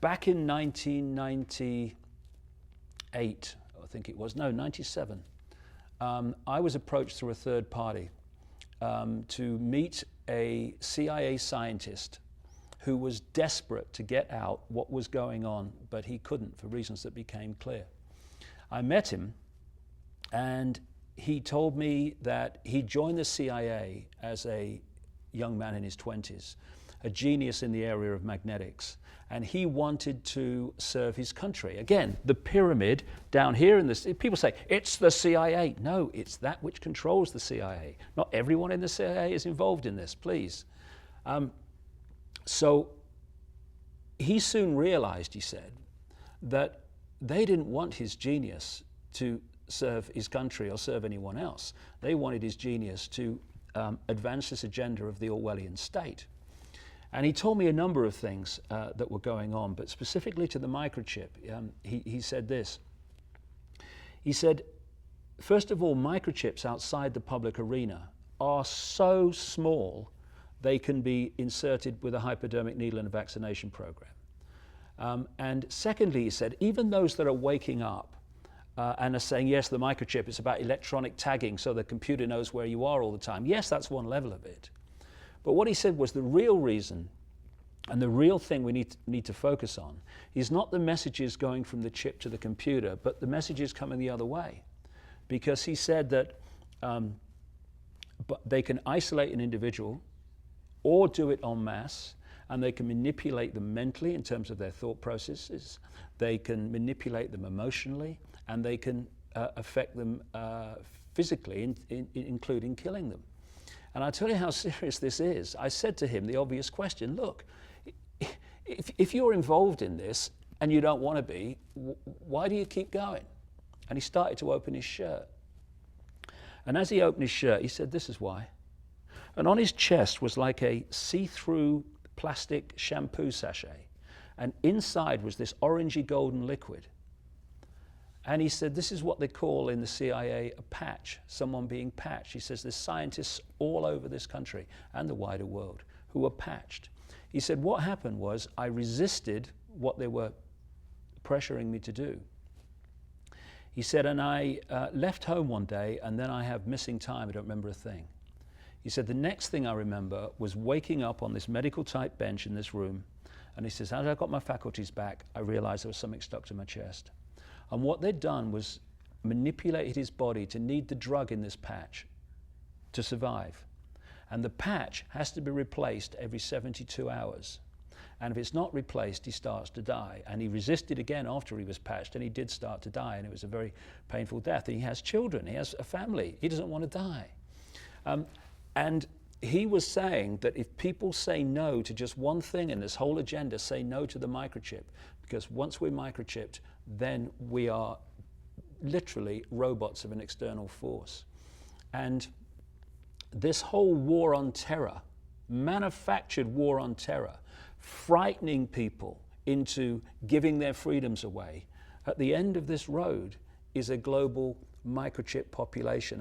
back in 1998, I think it was, no, 97, I was approached through a third party to meet a CIA scientist who was desperate to get out what was going on, but he couldn't for reasons that became clear. I met him, and he told me that he joined the CIA as a young man in his 20s, a genius in the area of magnetics, and he wanted to serve his country. Again, the pyramid down here in this, people say, it's the CIA. No, it's that which controls the CIA. Not everyone in the CIA is involved in this, please. So he soon realized, he said, that they didn't want his genius to serve his country or serve anyone else. They wanted his genius to advance this agenda of the Orwellian state. And he told me a number of things that were going on, but specifically to the microchip, he said this. He said, first of all, microchips outside the public arena are so small they can be inserted with a hypodermic needle in a vaccination program. And secondly, he said, even those that are waking up and are saying, yes, the microchip is about electronic tagging so the computer knows where you are all the time. Yes, that's one level of it. But what he said was the real reason and the real thing we need to focus on is not the messages going from the chip to the computer, but the messages coming the other way. Because he said that but they can isolate an individual or do it en masse, and they can manipulate them mentally in terms of their thought processes. They can manipulate them emotionally, and they can affect them physically, including killing them. And I tell you how serious this is. I said to him the obvious question, look, if you're involved in this and you don't want to be, why do you keep going? And he started to open his shirt. And as he opened his shirt, he said, this is why. And on his chest was like a see-through plastic shampoo sachet. And inside was this orangey golden liquid. And he said, this is what they call in the CIA a patch, someone being patched. He says, there's scientists all over this country and the wider world who are patched. He said, what happened was I resisted what they were pressuring me to do. He said, and I left home one day, and then I have missing time. I don't remember a thing. He said, the next thing I remember was waking up on this medical type bench in this room. And he says, as I got my faculties back, I realized there was something stuck to my chest. And what they'd done was manipulated his body to need the drug in this patch to survive. And the patch has to be replaced every 72 hours. And if it's not replaced, he starts to die. And he resisted again after he was patched, and he did start to die, and it was a very painful death. And he has children, he has a family, he doesn't want to die. And he was saying that if people say no to just one thing in this whole agenda, say no to the microchip, because once we're microchipped, then we are literally robots of an external force. And this whole war on terror, manufactured war on terror, frightening people into giving their freedoms away, at the end of this road is a global microchip population.